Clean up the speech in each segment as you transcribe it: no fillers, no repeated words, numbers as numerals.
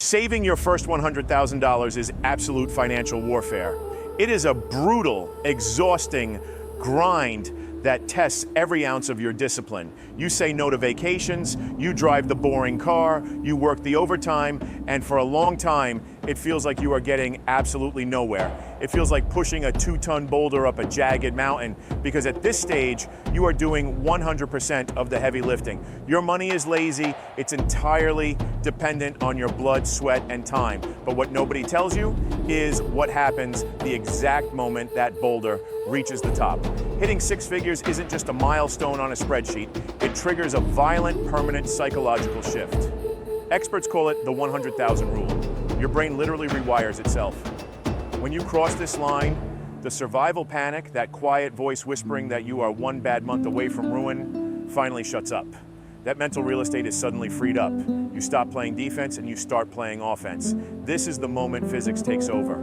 Saving your first $100,000 is absolute financial warfare. It is a brutal, exhausting grind that tests every ounce of your discipline. You say no to vacations, you drive the boring car, you work the overtime, and for a long time, it feels like you are getting absolutely nowhere. It feels like pushing a 2-ton boulder up a jagged mountain, because at this stage, you are doing 100% of the heavy lifting. Your money is lazy, it's entirely dependent on your blood, sweat, and time. But what nobody tells you is what happens the exact moment that boulder reaches the top. Hitting six figures isn't just a milestone on a spreadsheet, it triggers a violent, permanent psychological shift. Experts call it the 100,000 rule. Your brain literally rewires itself. When you cross this line, the survival panic, that quiet voice whispering that you are one bad month away from ruin, finally shuts up. That mental real estate is suddenly freed up. You stop playing defense and you start playing offense. This is the moment physics takes over.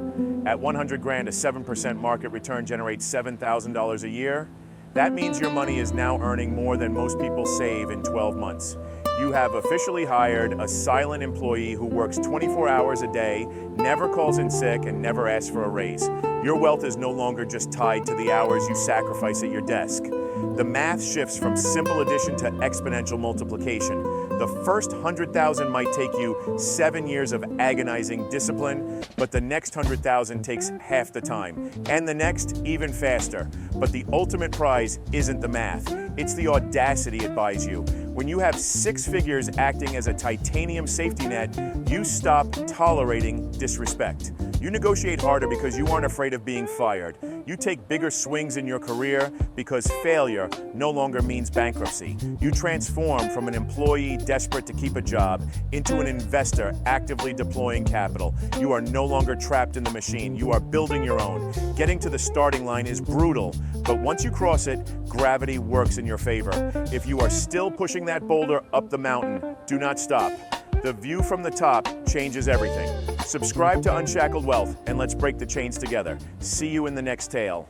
At 100 grand, a 7% market return generates $7,000 a year. That means your money is now earning more than most people save in 12 months. You have officially hired a silent employee who works 24 hours a day, never calls in sick, and never asks for a raise. Your wealth is no longer just tied to the hours you sacrifice at your desk. The math shifts from simple addition to exponential multiplication. The first 100,000 might take you 7 years of agonizing discipline, but the next 100,000 takes half the time, and the next even faster. But the ultimate prize isn't the math, it's the audacity it buys you. When you have six figures acting as a titanium safety net, you stop tolerating disrespect. You negotiate harder because you aren't afraid of being fired. You take bigger swings in your career because failure no longer means bankruptcy. You transform from an employee desperate to keep a job into an investor actively deploying capital. You are no longer trapped in the machine. You are building your own. Getting to the starting line is brutal, but once you cross it, gravity works in your favor. If you are still pushing that boulder up the mountain, do not stop. The view from the top changes everything. Subscribe to Unshackled Wealth and let's break the chains together. See you in the next tale.